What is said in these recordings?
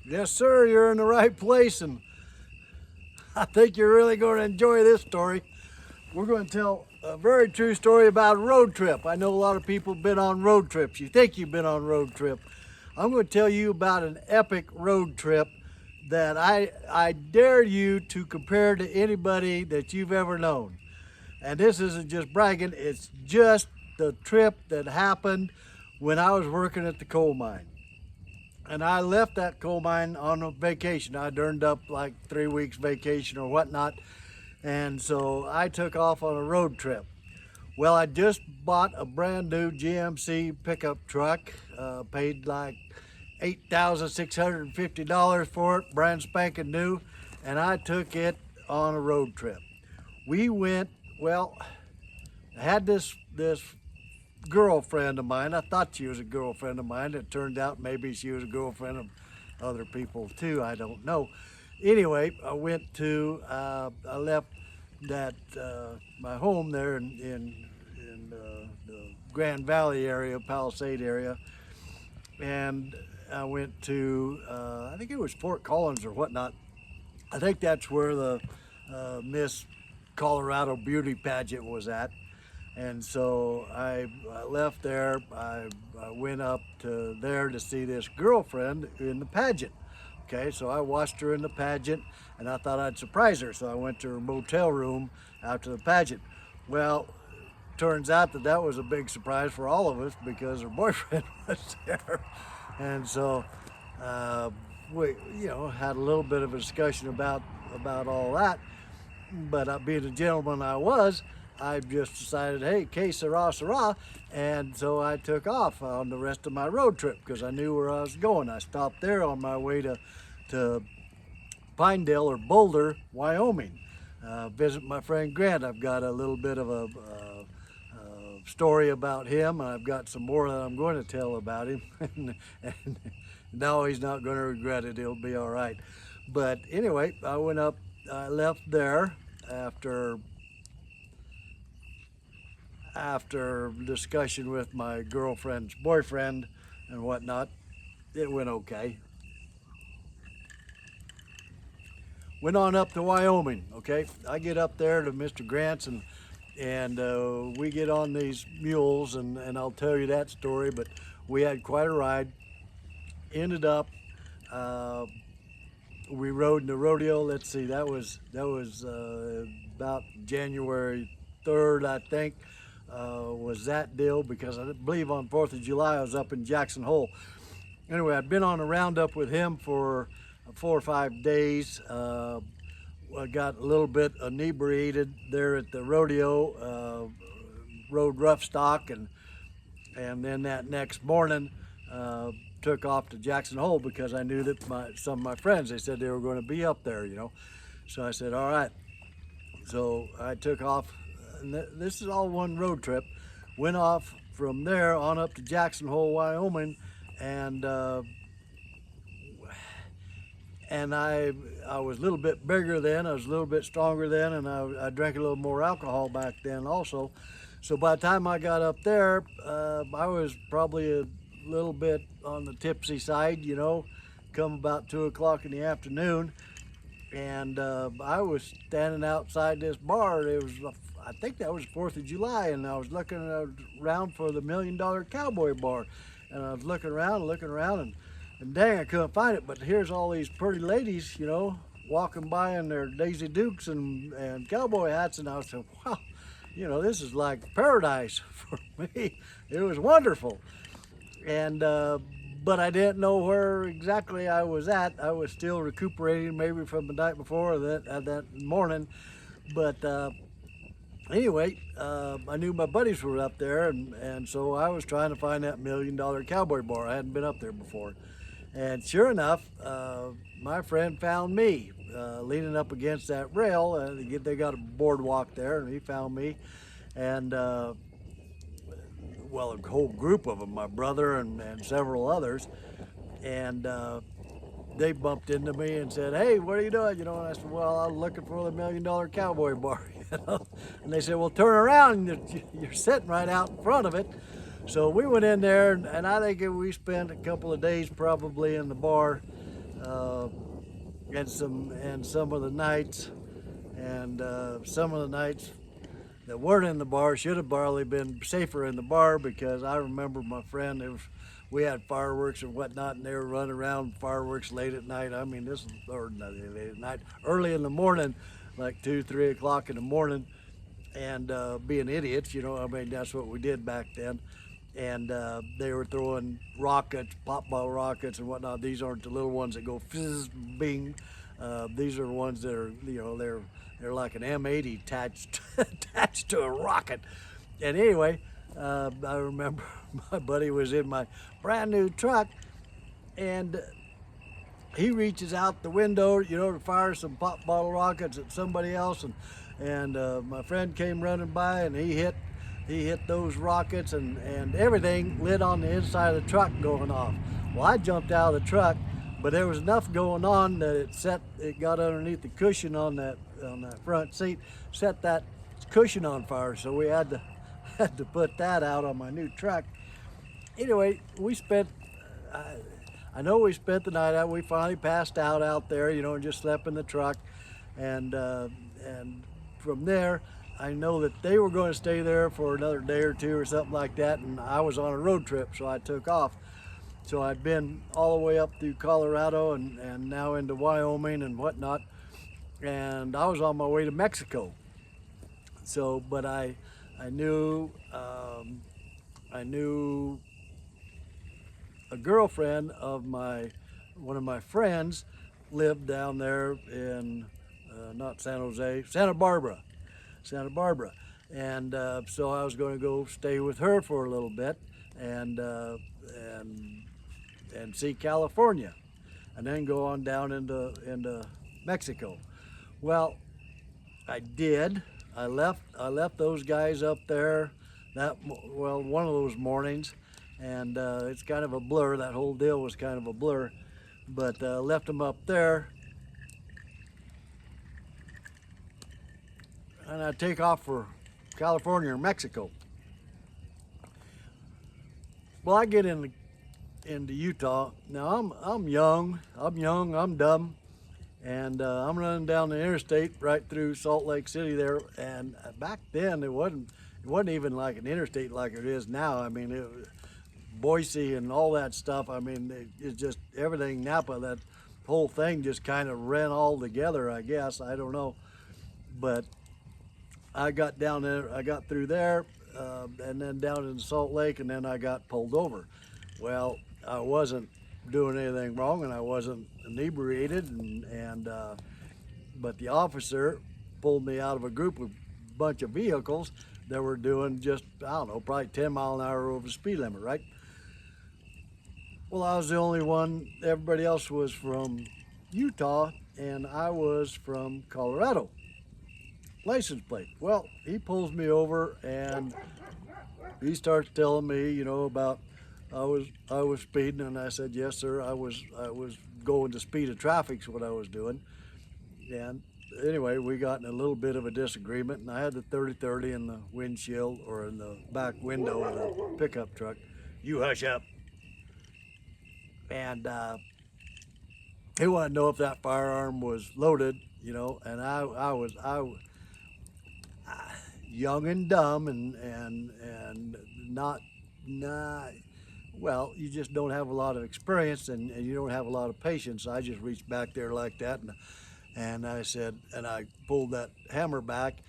Yes, sir, you're in the right place, and I think you're really going to enjoy this story. We're going to tell a very true story about a road trip. I know a lot of people have been on road trips. You think you've been on a road trip. I'm going to tell you about an epic road trip that I dare you to compare to anybody that you've ever known. And this isn't just bragging, it's just the trip that happened when I was working at the coal mine. And I left that coal mine on a vacation. I'd earned up like 3 weeks vacation or whatnot. And so I took off on a road trip. Well, I just bought a brand new GMC pickup truck, paid like $8,650 for it, brand spanking new, and I took it on a road trip. We went, well, I had this girlfriend of mine. I thought she was a girlfriend of mine. It turned out maybe she was a girlfriend of other people too. I don't know. Anyway, I left that my home there in the Grand Valley area, Palisade area, and I went to I think it was Fort Collins or whatnot. I think that's where the Miss Colorado Beauty pageant was at. And so I left there. I went up to there to see this girlfriend in the pageant. Okay, so I watched her in the pageant, and I thought I'd surprise her. So I went to her motel room after the pageant. Well, turns out that that was a big surprise for all of us because her boyfriend was there. And so we, had a little bit of a discussion about all that. But being a gentleman I just decided, hey, que sera, sera. And so I took off on the rest of my road trip because I knew where I was going. I stopped there on my way to Pinedale or Boulder, Wyoming. Visit my friend Grant. I've got a little bit of a story about him. I've got some more that I'm going to tell about him. and no, he's not going to regret it. He'll be all right. But anyway, I left there after discussion with my girlfriend's boyfriend and whatnot. It went okay. Went on up to Wyoming, okay? I get up there to Mr. Grant's and we get on these mules, and I'll tell you that story, but we had quite a ride. Ended up, we rode in the rodeo. Let's see, that was about January 3rd, I think, was that deal, because I believe on 4th of July I was up in Jackson Hole. Anyway, I'd been on a roundup with him for 4 or 5 days. I got a little bit inebriated there at the rodeo, rode rough stock, and then that next morning took off to Jackson Hole because I knew that some of my friends, they said they were going to be up there, So I said, all right. So I took off, and this is all one road trip. Went off from there on up to Jackson Hole, Wyoming, and I was a little bit bigger then, I was a little bit stronger then, and I drank a little more alcohol back then also. So by the time I got up there, I was probably a little bit on the tipsy side, come about 2 o'clock in the afternoon. And I was standing outside this bar. I think that was 4th of July, and I was looking around for the $1 Million Cowboy bar. And I was looking around, and dang, I couldn't find it. But here's all these pretty ladies, walking by in their Daisy Dukes and cowboy hats. And I said, wow, this is like paradise for me. It was wonderful. And but I didn't know where exactly I was at. I was still recuperating maybe from the night before or that morning. But anyway, I knew my buddies were up there, and so I was trying to find that $1 Million Cowboy bar. I hadn't been up there before. And sure enough, my friend found me leaning up against that rail. They got a boardwalk there, and he found me. And well, a whole group of them, my brother and several others, and they bumped into me and said, hey, what are you doing? And I said, well, I'm looking for the $1 Million Cowboy bar. And they said, well, turn around, you're sitting right out in front of it. So we went in there, and I think we spent a couple of days probably in the bar, uh, and some of the nights, and some of the nights that weren't in the bar should have probably been safer in the bar, because I remember my friend, we had fireworks and whatnot, and they were running around fireworks late at night. I mean, this is, or not late at night, early in the morning, like 2, 3 o'clock in the morning, and being idiots, I mean, that's what we did back then. And they were throwing rockets, pop ball rockets and whatnot. These aren't the little ones that go fizz, bing. These are ones that are, they're like an M80 attached attached to a rocket. And anyway, I remember my buddy was in my brand new truck, and he reaches out the window, to fire some pop bottle rockets at somebody else, and my friend came running by, and he hit those rockets, and everything lit on the inside of the truck going off. Well, I jumped out of the truck, but there was enough going on that it got underneath the cushion on that front seat, set that cushion on fire. So we had to put that out on my new truck. Anyway, I know we spent the night out. We finally passed out there, and just slept in the truck, and from there, I know that they were going to stay there for another day or two or something like that, and I was on a road trip, so I took off. So I'd been all the way up through Colorado and now into Wyoming and whatnot, and I was on my way to Mexico. So, but I knew a girlfriend of one of my friends lived down there in not San Jose, Santa Barbara. And so I was going to go stay with her for a little bit and see California, and then go on down into Mexico. Well, I did. I left those guys up there one of those mornings, and it's kind of a blur. That whole deal was kind of a blur, but left them up there. And I take off for California or Mexico. Well, I get into Utah. Now I'm young, I'm dumb, and I'm running down the interstate right through Salt Lake City there. And back then it wasn't even like an interstate like it is now. I mean, it was Boise and all that stuff. I mean, it's just everything Napa. That whole thing just kind of ran all together, I guess. I don't know, but I got down there, I got through there, and then down in Salt Lake, and then I got pulled over. Well, I wasn't doing anything wrong, and I wasn't inebriated, but the officer pulled me out of a group of bunch of vehicles that were doing just, I don't know, probably 10 mile an hour over the speed limit, right? Well, I was the only one. Everybody else was from Utah, and I was from Colorado. License plate. Well, he pulls me over, and he starts telling me, about I was speeding, and I said, yes, sir, I was going the speed of traffic's what I was doing. And anyway, we got in a little bit of a disagreement, and I had the 30-30 in the windshield, or in the back window of the pickup truck. You hush up. And he wanted to know if that firearm was loaded, and I was young and dumb and not well, you just don't have a lot of experience, and you don't have a lot of patience. I just reached back there like that, and I said, and I pulled that hammer back,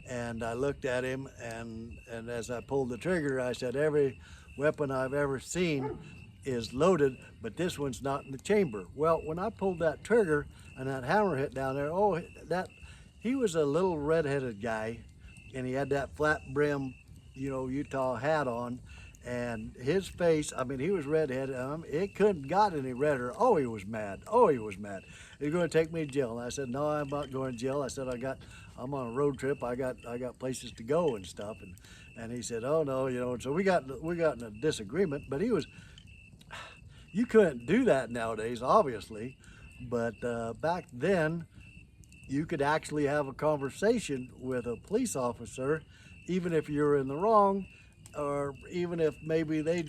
and I looked at him, and as I pulled the trigger, I said, every weapon I've ever seen is loaded, but this one's not in the chamber. Well, when I pulled that trigger and that hammer hit down there, he was a little redheaded guy, and he had that flat brim, Utah hat on, and his face, I mean, he was redheaded. It couldn't got any redder. Oh, he was mad. He's going to take me to jail. And I said, no, I'm not going to jail. I said, I'm on a road trip. I got places to go and stuff. And he said, oh no, and so we got in a disagreement. But you couldn't do that nowadays, obviously. But back then, you could actually have a conversation with a police officer, even if you're in the wrong, or even if maybe they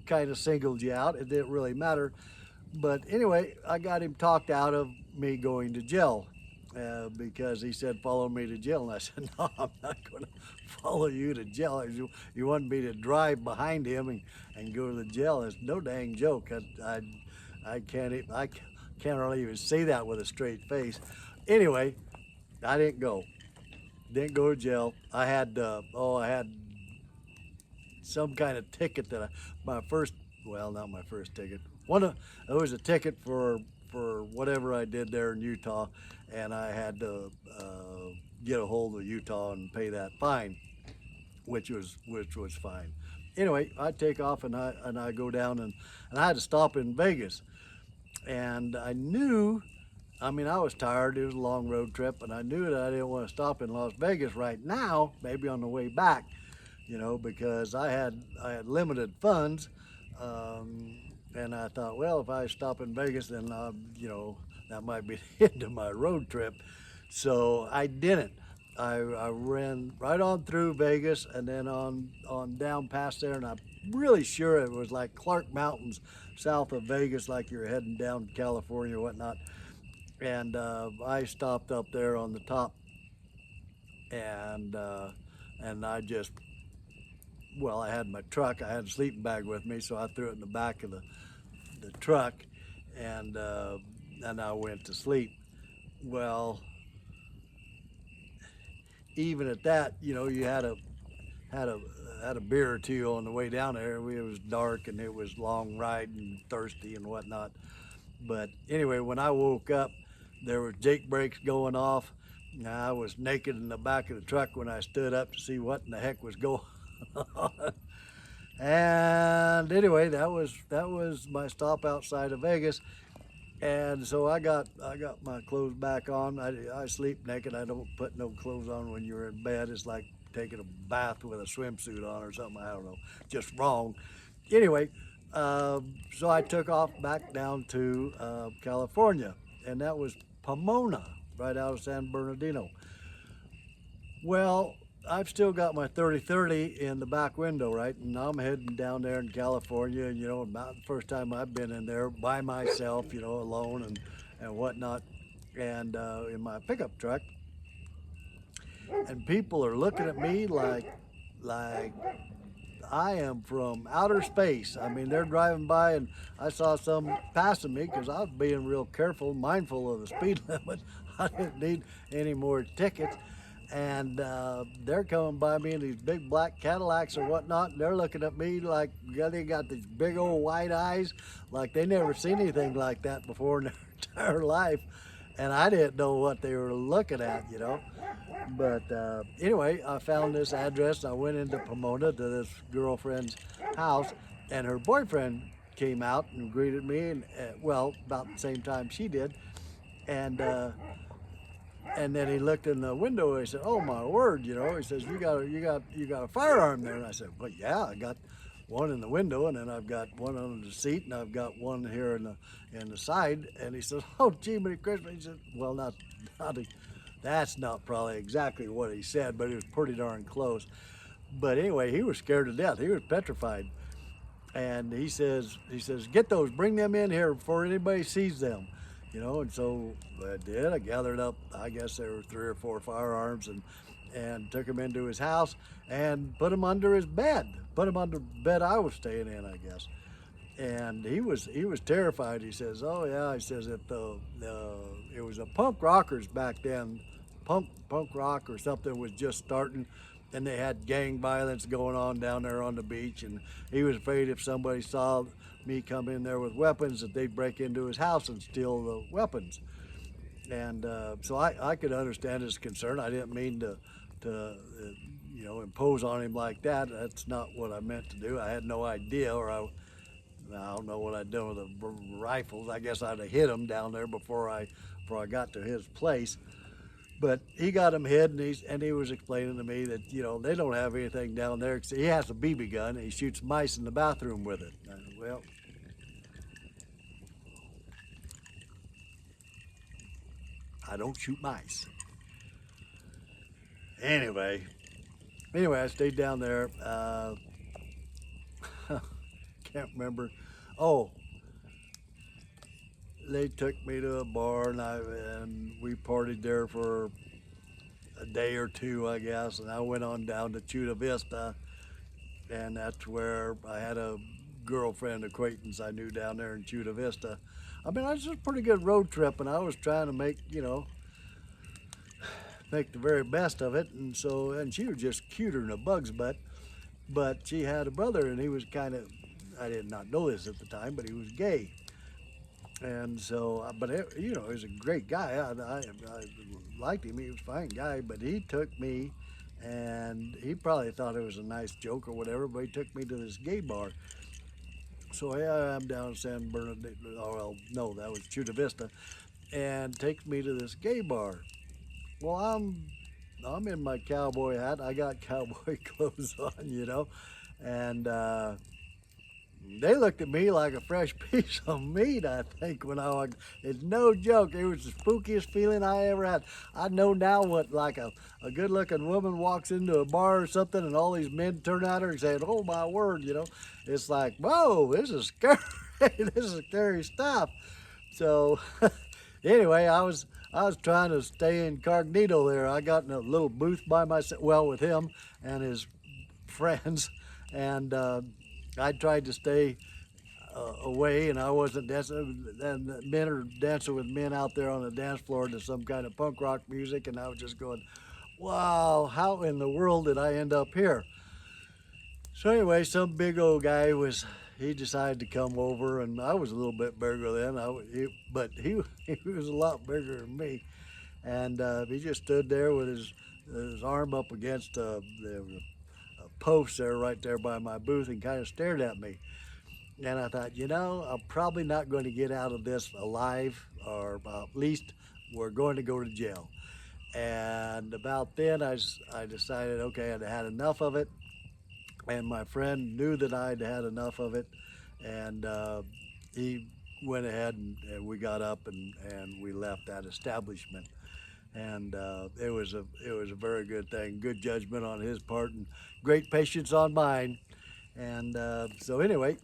kind of singled you out. It didn't really matter. But anyway, I got him talked out of me going to jail because he said, follow me to jail. And I said, no, I'm not going to follow you to jail. You want me to drive behind him and go to the jail. It's no dang joke. I can't really even say that with a straight face. Anyway, I didn't go. Didn't go to jail. I had some kind of ticket my first, well, not my first ticket. It was a ticket for whatever I did there in Utah, and I had to get a hold of Utah and pay that fine, which was fine. Anyway, I take off and I go down and I had to stop in Vegas, and I knew. I mean, I was tired. It was a long road trip, and I knew that I didn't want to stop in Las Vegas right now. Maybe on the way back, because I had limited funds, and I thought, well, if I stop in Vegas, then that might be the end of my road trip. So I didn't. I ran right on through Vegas and then on down past there, and I'm really sure it was like Clark Mountains south of Vegas, like you're heading down to California or whatnot. And I stopped up there on the top, and I just, well, I had my truck. I had a sleeping bag with me, so I threw it in the back of the truck, and I went to sleep. Well, even at that, you had a beer or two on the way down there. It was dark and it was long ride and thirsty and whatnot. But anyway, when I woke up, there were jake brakes going off. Now, I was naked in the back of the truck when I stood up to see what in the heck was going on. And anyway, that was my stop outside of Vegas. And so I got my clothes back on. I sleep naked. I don't put no clothes on when you're in bed. It's like taking a bath with a swimsuit on or something. I don't know, just wrong. Anyway, so I took off back down to California, and that was Pomona, right out of San Bernardino. Well, I've still got my 30-30 in the back window, right? And I'm heading down there in California, and about the first time I've been in there by myself, alone and whatnot, and in my pickup truck. And people are looking at me like I am from outer space. I mean, they're driving by, and I saw some passing me because I was being real careful, mindful of the speed limit. I didn't need any more tickets. And they're coming by me in these big black Cadillacs or whatnot, and they're looking at me like they got these big old white eyes, like they never seen anything like that before in their entire life. And I didn't know what they were looking at, But anyway, I found this address. I went into Pomona to this girlfriend's house, and her boyfriend came out and greeted me, and well, about the same time she did, and then he looked in the window and he said, "Oh my word!" He says, "You got a firearm there?" And I said, "Well, yeah, I got one in the window, and then I've got one on the seat, and I've got one here in the side." And he says, "Oh, gee, Merry Christmas." He said, "Well, that's not probably exactly what he said, but it was pretty darn close." But anyway, he was scared to death. He was petrified. And he says, "Get those, bring them in here before anybody sees them." And so I did. I gathered up, I guess there were 3 or 4 firearms, and took them into his house and put them under his bed. Put them under the bed I was staying in, I guess. And he was terrified. He says, "Oh yeah," he says, it was a punk rockers back then. Punk rock or something was just starting, and they had gang violence going on down there on the beach, and he was afraid if somebody saw me come in there with weapons that they'd break into his house and steal the weapons. And so I could understand his concern. I didn't mean to impose on him like that. That's not what I meant to do. I had no idea, or I don't know what I'd done with the rifles. I guess I'd have hit him down there before I got to his place. But he got him hid, and he was explaining to me that they don't have anything down there. He has a BB gun, and he shoots mice in the bathroom with it. I said, well, I don't shoot mice. Anyway, I stayed down there. Can't remember. Oh, they took me to a bar, and we partied there for a day or two, I guess. And I went on down to Chula Vista, and that's where I had a girlfriend acquaintance I knew down there in Chula Vista. I mean, it was just a pretty good road trip, and I was trying to make the very best of it. And she was just cuter than a bug's butt. But she had a brother, and he was kind of, I did not know this at the time, but he was gay. And so, he was a great guy. I liked him. He was a fine guy, but he took me, and he probably thought it was a nice joke or whatever, but he took me to this gay bar. So here I am down in San Bernardino, well, no, that was Chula Vista, and takes me to this gay bar. Well, I'm in my cowboy hat. I got cowboy clothes on, and they looked at me like a fresh piece of meat, I think, when I walked. It's no joke. It was the spookiest feeling I ever had. I know now what, like a good-looking woman walks into a bar or something, and all these men turn at her and say, "Oh, my word," It's like, whoa, this is scary. This is scary stuff. So, anyway, I was trying to stay incognito there. I got in a little booth by myself, well, with him and his friends, and I tried to stay away, and I wasn't dancing. And men are dancing with men out there on the dance floor to some kind of punk rock music, and I was just going, wow, how in the world did I end up here? So anyway, some big old guy he decided to come over, and I was a little bit bigger then, but he was a lot bigger than me. And he just stood there with his arm up against the post there, right there by my booth, and kind of stared at me. And I thought, I'm probably not going to get out of this alive, or at least we're going to go to jail. And about then I decided, okay, I'd had enough of it. And my friend knew that I'd had enough of it, and he went ahead and we got up and we left that establishment. And it was a very good thing, good judgment on his part, and great patience on mine. And so anyway,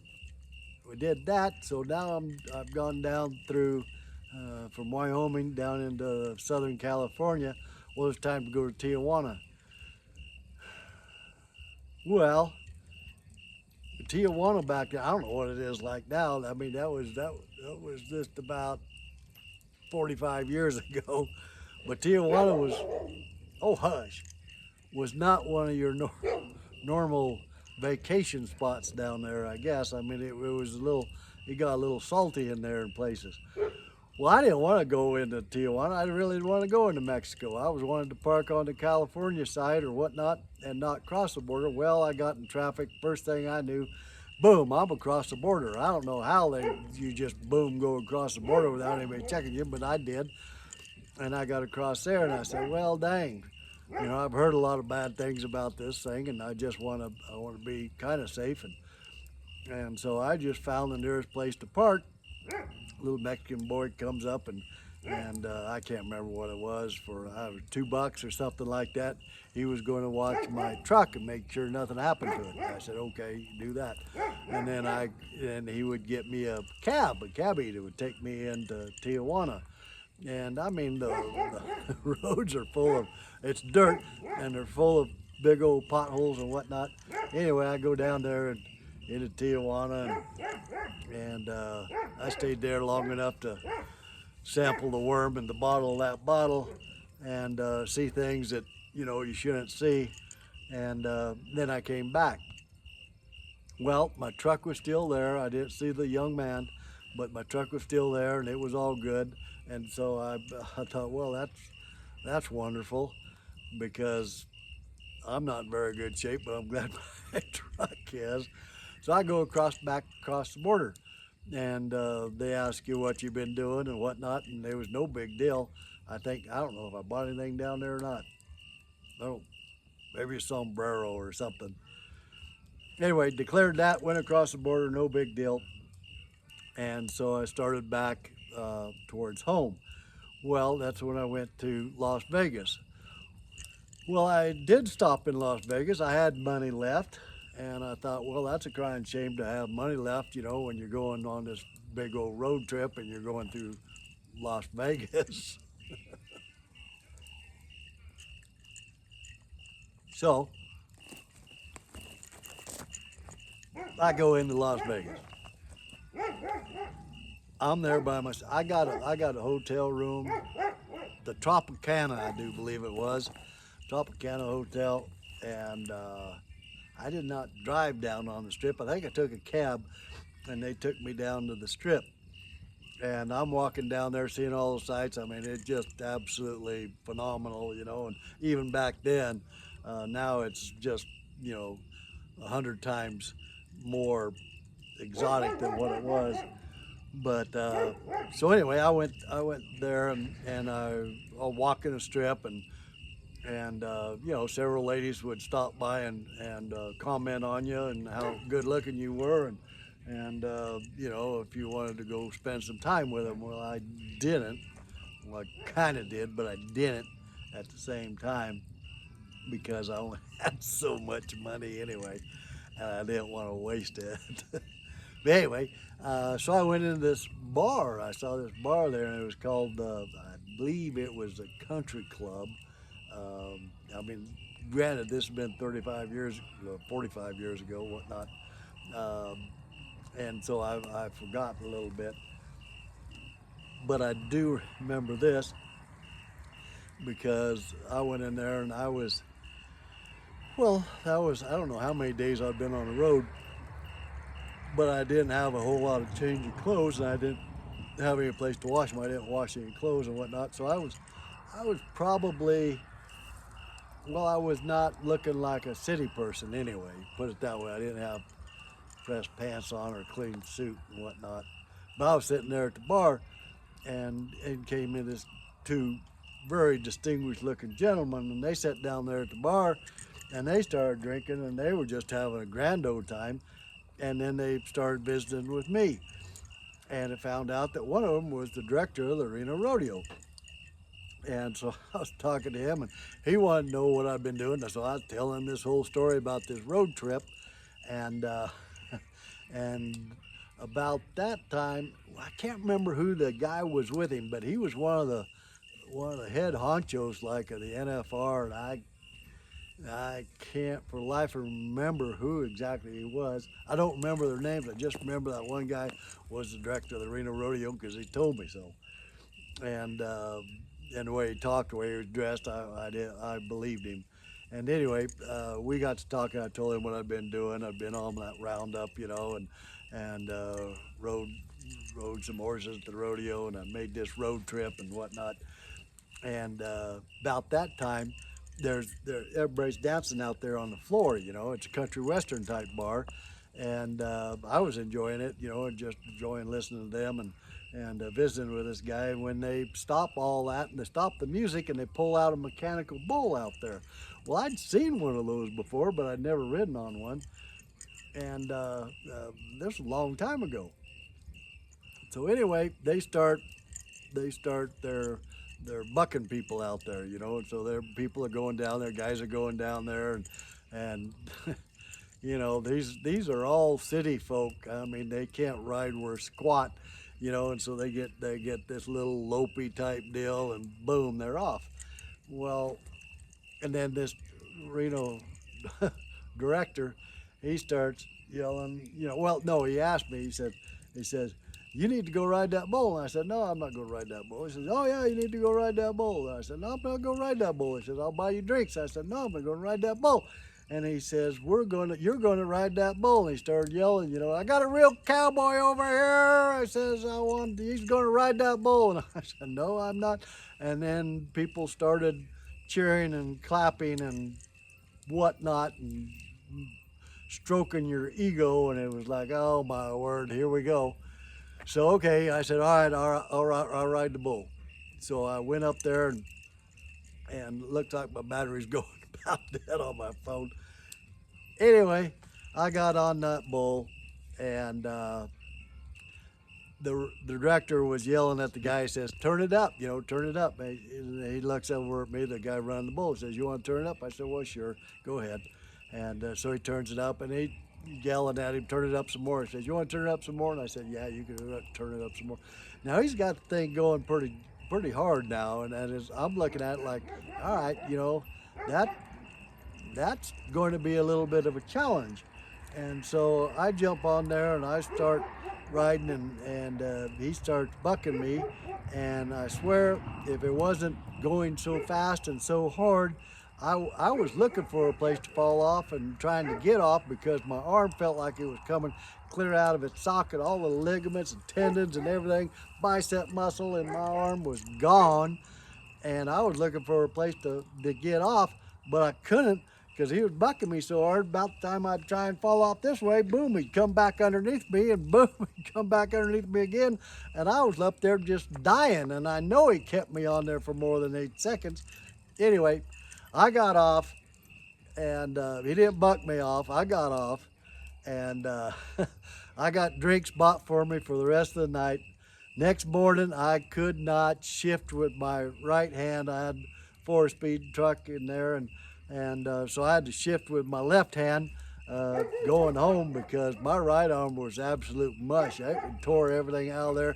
we did that. So now I've gone down through from Wyoming down into Southern California. Well, it's time to go to Tijuana. Well, Tijuana back then, I don't know what it is like now. I mean, that was just about 45 years ago. But Tijuana was not one of your normal vacation spots down there, I guess. I mean, it got a little salty in there in places. Well, I didn't want to go into Tijuana. I really didn't want to go into Mexico. I was wanting to park on the California side or whatnot and not cross the border. Well, I got in traffic. First thing I knew, boom, I'm across the border. I don't know how you just boom go across the border without anybody checking you, but I did. And I got across there, and I said, well, dang. I've heard a lot of bad things about this thing, and I want to be kind of safe. And so I just found the nearest place to park. A little Mexican boy comes up, and I can't remember what it was, for $2 or something like that. He was going to watch my truck and make sure nothing happened to it. And I said, okay, you can do that. And then he would get me a cabbie that would take me into Tijuana. And I mean, the roads are full of, it's dirt, and they're full of big old potholes and whatnot. Anyway, I go down there and into Tijuana, and I stayed there long enough to sample the worm in the bottle of that bottle, and see things that you shouldn't see. And then I came back. Well, my truck was still there. I didn't see the young man, but my truck was still there, and it was all good. And so I thought, well, that's wonderful, because I'm not in very good shape, but I'm glad my truck is. So I go back across the border, and they ask you what you've been doing and whatnot, and there was no big deal. I don't know if I bought anything down there or not. Oh, maybe a sombrero or something. Anyway, declared that, went across the border, no big deal. And so I started back towards home. Well, that's when I went to Las Vegas. Well, I did stop in Las Vegas. I had money left, and I thought, well, that's a crying shame to have money left, when you're going on this big old road trip and you're going through Las Vegas. So I go into Las Vegas. I'm there by myself. I got a hotel room, the Tropicana, I do believe it was, Tropicana Hotel, and I did not drive down on the strip. I think I took a cab, and they took me down to the strip. And I'm walking down there, seeing all the sights. I mean, it's just absolutely phenomenal, you know. And even back then, now it's just, you know, 100 times more exotic than what it was. But so anyway, I went there and I'll walk in the strip and you know, several ladies would stop by and comment on you and how good looking you were and you know, if you wanted to go spend some time with them. Well, I didn't. Well, I kind of did, but I didn't at the same time because I only had so much money anyway, and I didn't want to waste it. But anyway, so I went into this bar. I saw this bar there, and it was called, I believe it was a country club. I mean, granted, this has been 35 years, 45 years ago, whatnot. Um, and so I've forgotten a little bit. But I do remember this because I went in there and I was, well, I don't know how many days I'd been on the road, but I didn't have a whole lot of change of clothes, and I didn't have any place to wash them. I didn't wash any clothes and whatnot. So I was probably, well, I was not looking like a city person anyway. Put it that way. I didn't have pressed pants on or a clean suit and whatnot. But I was sitting there at the bar, and came in this two very distinguished looking gentlemen, and they sat down there at the bar, and they started drinking, and they were just having a grand old time. And then they started visiting with me, and it found out that one of them was the director of the Reno Rodeo. And so I was talking to him, and he wanted to know what I'd been doing. So I was telling him this whole story about this road trip, and and about that time, I can't remember who the guy was with him, but he was one of the head honchos, like of the NFR, and I can't for the life of remember who exactly he was. I don't remember their names. I just remember that one guy was the director of the Reno Rodeo because he told me so. And the way he talked, the way he was dressed, I believed him. And anyway, we got to talking. I told him what I'd been doing. I'd been on that roundup, you know, and rode some horses at the rodeo, and I made this road trip and whatnot. And about that time, everybody's dancing out there on the floor. You know, it's a country western type bar, and I was enjoying it. You know, and just enjoying listening to them and visiting with this guy. And when they stop all that and they stop the music and they pull out a mechanical bull out there. Well, I'd seen one of those before, but I'd never ridden on one. And this was a long time ago. So anyway, they start their bucking people out there, you know, and so their people are going down there, guys are going down there, and you know, these are all city folk. I mean, they can't ride worth squat, you know, and so they get this little lopey type deal, and boom, they're off. Well, and then this Reno director, he starts yelling, you know, well, no, he asked me, he says, you need to go ride that bull. And I said, no, I'm not going to ride that bull. He says, oh yeah, you need to go ride that bull. And I said, no, I'm not going to ride that bull. He says, I'll buy you drinks. I said, no, I'm not going to ride that bull. And he says, you're going to ride that bull. And he started yelling, you know, I got a real cowboy over here. I says, he's going to ride that bull. And I said, no, I'm not. And then people started cheering and clapping and whatnot and stroking your ego. And it was like, oh my word, here we go. So, okay, I said, all right, I'll ride the bull. So I went up there and it looked like my battery's going about dead on my phone. Anyway, I got on that bull, and the director was yelling at the guy. He says, turn it up, you know, turn it up. He looks over at me, the guy running the bull, says, you want to turn it up? I said, well, sure, go ahead. And so he turns it up, and yelling at him, turn it up some more. He says, you want to turn it up some more? And I said, yeah, you can turn it up some more. Now he's got the thing going pretty hard now, and I'm looking at it like, all right, that that's going to be a little bit of a challenge. And so I jump on there and I start riding, and he starts bucking me. And I swear, if it wasn't going so fast and so hard, I was looking for a place to fall off and trying to get off, because my arm felt like it was coming clear out of its socket. All the ligaments and tendons and everything, bicep muscle in my arm was gone. And I was looking for a place to get off, but I couldn't, because he was bucking me so hard. About the time I'd try and fall off this way, boom, he'd come back underneath me, and boom, he'd come back underneath me again. And I was up there just dying, and I know he kept me on there for more than 8 seconds. Anyway, I got off, and he didn't buck me off. I got off, and I got drinks bought for me for the rest of the night. Next morning, I could not shift with my right hand. I had a 4-speed truck in there, and so I had to shift with my left hand going home, because my right arm was absolute mush. I tore everything out of there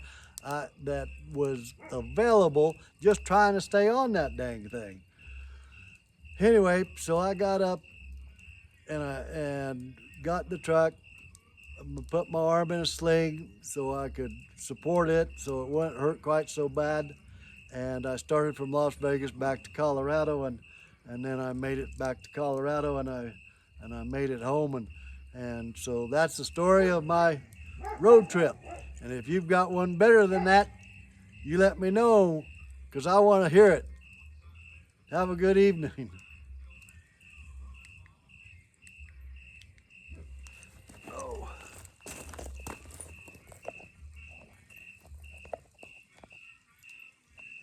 that was available, just trying to stay on that dang thing. Anyway, so I got up and got in the truck, put my arm in a sling so I could support it so it wouldn't hurt quite so bad. And I started from Las Vegas back to Colorado, and then I made it back to Colorado, and I made it home, and so that's the story of my road trip. And if you've got one better than that, you let me know, because I want to hear it. Have a good evening.